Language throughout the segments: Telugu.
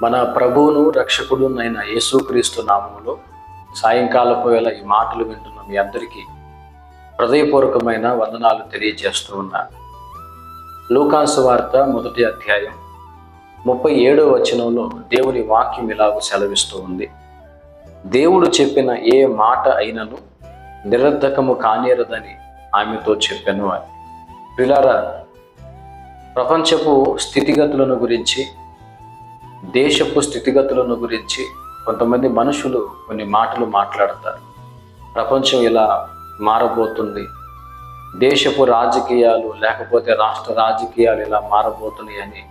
మన ప్రభువును రక్షకుడునైన యేసుక్రీస్తు నామములో సాయంకాలపు వేళ ఈ మాటలు వింటున్న మీ అందరికీ హృదయపూర్వకమైన వందనాలు తెలియజేస్తూ ఉన్నాను. లూకాసు వార్త 1వ అధ్యాయం 37వ వచనంలో దేవుని వాక్యం ఇలాగూ సెలవిస్తూ ఉంది. దేవుడు చెప్పిన ఏ మాట అయినను నిరర్ధకము కానేరదని ఆమెతో చెప్పాను అని. ప్రియులారా, ప్రపంచపు స్థితిగతులను గురించి, దేశపు స్థితిగతులను గురించి కొంతమంది మనుషులు కొన్ని మాటలు మాట్లాడతారు. ప్రపంచం ఇలా మారబోతుంది, దేశపు రాజకీయాలు లేకపోతే రాష్ట్ర రాజకీయాలు ఇలా మారబోతున్నాయి అని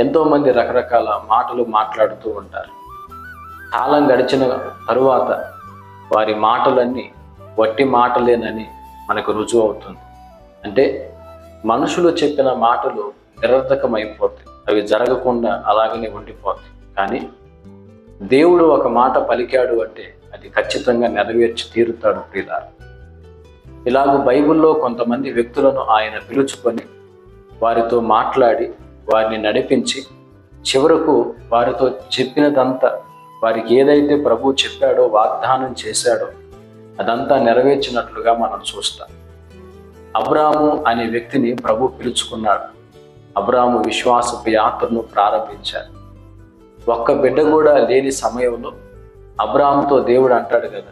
ఎంతోమంది రకరకాల మాటలు మాట్లాడుతూ ఉంటారు. కాలం గడిచిన తరువాత వారి మాటలన్నీ వట్టి మాటలేనని మనకు రుజువు అవుతుంది. అంటే మనుషులు చెప్పిన మాటలు నిరర్ధకమైపోతాయి, అవి జరగకుండా అలాగనే ఉండిపోతాయి. కానీ దేవుడు ఒక మాట పలికాడు అంటే అది ఖచ్చితంగా నెరవేర్చి తీరుతాడు. ప్రియులారా, ఇలాగూ బైబిల్లో కొంతమంది వ్యక్తులను ఆయన పిలుచుకొని వారితో మాట్లాడి వారిని నడిపించి చివరకు వారితో చెప్పినదంతా, వారికి ఏదైతే ప్రభువు చెప్పాడో, వాగ్దానం చేశాడో అదంతా నెరవేర్చినట్లుగా మనం చూస్తాం. అబ్రాము అనే వ్యక్తిని ప్రభు పిలుచుకున్నాడు. అబ్రాము విశ్వాసపు యాత్రను ప్రారంభించాడు. ఒక్క బిడ్డ కూడా లేని సమయంలో అబ్రాముతో దేవుడు అంటాడు కదా,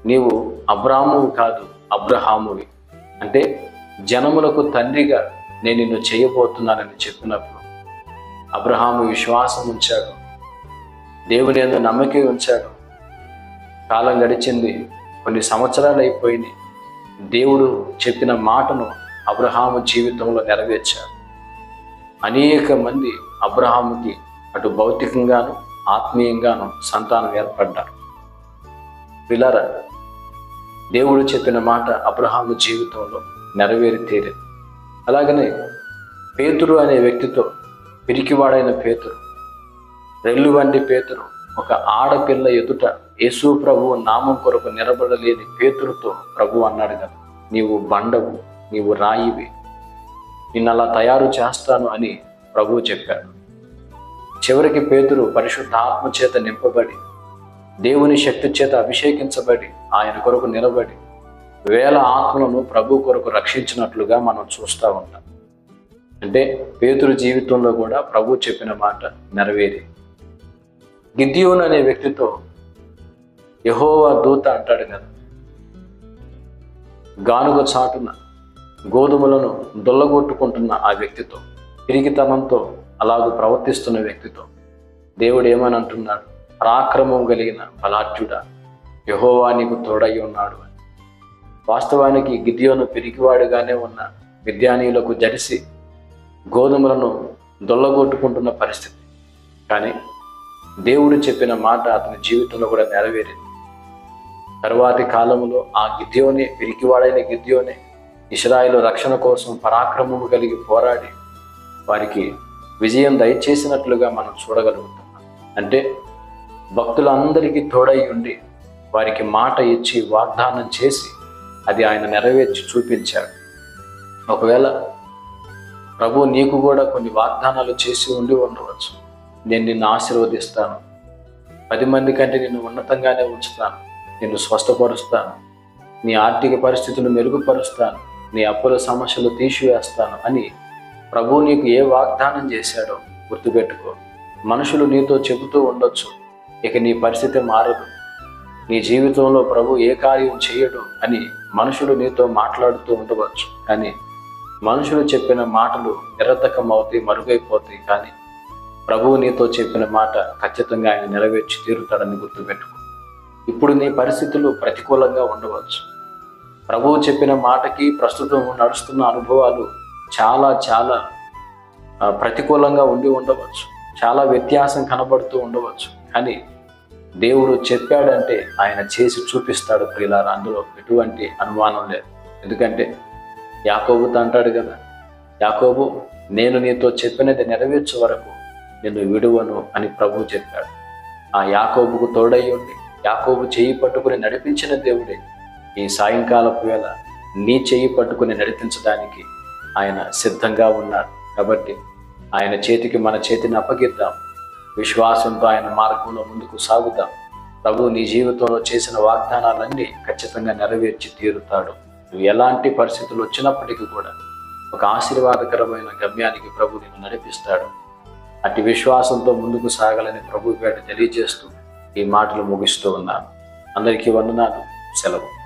నీవు అబ్రామువు కాదు అబ్రహామువి, అంటే జనములకు తండ్రిగా నేను నిన్ను చేయబోతున్నానని చెప్పినప్పుడు అబ్రహాము విశ్వాసం ఉంచాడు, దేవుని యందు నమ్మకం ఉంచాడు. కాలం గడిచింది, కొన్ని సంవత్సరాలు అయిపోయినాయి. దేవుడు చెప్పిన మాటను అబ్రహాము జీవితంలో నెరవేర్చాడు. అనేక మంది అబ్రహాముకి అటు భౌతికంగాను ఆత్మీయంగాను సంతానం ఏర్పడ్డారు. పిల్లరా, దేవుడు చెప్పిన మాట అబ్రహాము జీవితంలో నెరవేరి తీరింది. అలాగనే పేతురు అనే వ్యక్తితో, పిరికివాడైన పేతురు, రెల్లు వంటి పేతురు, ఒక ఆడపిల్ల ఎదుట యేసు ప్రభువు నామం కొరకు నిలబడలేని పేతురుతో ప్రభు అన్నాడు కదా, నీవు బండవు, నీవు రాయివి, నిన్ను అలా తయారు చేస్తాను అని ప్రభువు చెప్పాడు. చివరికి పేతురు పరిశుద్ధాత్మ చేత నింపబడి, దేవుని శక్తి చేత అభిషేకించబడి, ఆయన కొరకు నిలబడి వేల ఆత్మలను ప్రభు కొరకు రక్షించినట్లుగా మనం చూస్తూ ఉంటాం. అంటే పేతురు జీవితంలో కూడా ప్రభు చెప్పిన మాట నెరవేరి. గిద్యోను అనే వ్యక్తితో యెహోవా దూత అంటాడు కదా, గానుగ చాటున గోధుమలను దొల్లగొట్టుకుంటున్న ఆ వ్యక్తితో, పిరికితనంతో అలాగూ ప్రవర్తిస్తున్న వ్యక్తితో దేవుడు ఏమని అంటున్నాడు, పరాక్రమం కలిగిన బలాఢ్యుడా, యెహోవా నీకు తోడై ఉన్నాడు అని. వాస్తవానికి గిద్యోను పిరికివాడుగానే ఉన్న మిద్యానీయులకు జడిసి గోధుమలను దొల్లగొట్టుకుంటున్న పరిస్థితి. కానీ దేవుడు చెప్పిన మాట అతని జీవితంలో కూడా నెరవేరింది. తరువాతి కాలంలో ఆ గిద్యోనే, పిరికివాడైన గిద్యోనే ఇశ్రాయేలు రక్షణ కోసం పరాక్రమము కలిగి పోరాడి వారికి విజయం దయచేసినట్లుగా మనం చూడగలుగుతున్నాం. అంటే భక్తులందరికీ తోడై ఉండి వారికి మాట ఇచ్చి వాగ్దానం చేసి అది ఆయన నెరవేర్చి చూపించాడు. ఒకవేళ ప్రభు నీకు కూడా కొన్ని వాగ్దానాలు చేసి ఉండి ఉండవచ్చు. నేను నిన్ను ఆశీర్వదిస్తాను, 10 మంది కంటే నిన్ను ఉన్నతంగానే ఉంచుతాను, నిన్ను స్వస్థపరుస్తాను, నీ ఆర్థిక పరిస్థితులు మెరుగుపరుస్తాను, నీ అప్పుల సమస్యలు తీసివేస్తాను అని ప్రభు నీకు ఏ వాగ్దానం చేశాడో గుర్తుపెట్టుకో. మనుషులు నీతో చెబుతూ ఉండొచ్చు, ఇక నీ పరిస్థితి మారదు, నీ జీవితంలో ప్రభు ఏ కార్యం చేయడు అని మనుషులు నీతో మాట్లాడుతూ ఉండవచ్చు. కానీ మనుషులు చెప్పిన మాటలు నిరర్ధకం అవుతాయి, మరుగైపోతాయి. కానీ ప్రభువు నీతో చెప్పిన మాట ఖచ్చితంగా ఆయన నెరవేర్చి తీరుతాడని గుర్తుపెట్టుకో. ఇప్పుడు నీ పరిస్థితులు ప్రతికూలంగా ఉండవచ్చు. ప్రభువు చెప్పిన మాటకి ప్రస్తుతం నడుస్తున్న అనుభవాలు చాలా చాలా ప్రతికూలంగా ఉండి ఉండవచ్చు, చాలా వ్యత్యాసం కనబడుతూ ఉండవచ్చు. కానీ దేవుడు చెప్పాడంటే ఆయన చేసి చూపిస్తాడు. ప్రియులారా, అందులో ఎటువంటి అనుమానం లేదు. ఎందుకంటే యాకోబుతో అంటాడు కదా, యాకోబు, నేను నీతో చెప్పినది నెరవేర్చే వరకు నిన్ను విడువను అని ప్రభువు చెప్పాడు. ఆ యాకోబుకు తోడై ఉండి యాకోబు చెయ్యి పట్టుకుని నడిపించిన దేవుడే ఈ సాయంకాలపు వేళ నీ చెయ్యి పట్టుకుని నడిపించడానికి ఆయన సిద్ధంగా ఉన్నాడు. కాబట్టి ఆయన చేతికి మన చేతిని అప్పగిద్దాం. విశ్వాసంతో ఆయన మార్గంలో ముందుకు సాగుతాం. ప్రభు నీ జీవితంలో చేసిన వాగ్దానాలన్నీ ఖచ్చితంగా నెరవేర్చి తీరుతాడు. నువ్వు ఎలాంటి పరిస్థితులు వచ్చినప్పటికీ కూడా ఒక ఆశీర్వాదకరమైన గమ్యానికి ప్రభు నిన్ను నడిపిస్తాడు. అట్టి విశ్వాసంతో ముందుకు సాగాలని ప్రభు పేట తెలియజేస్తూ ఈ మాటలు ముగిస్తూ ఉన్నాను. అందరికీ వందనాలు. సెలవు.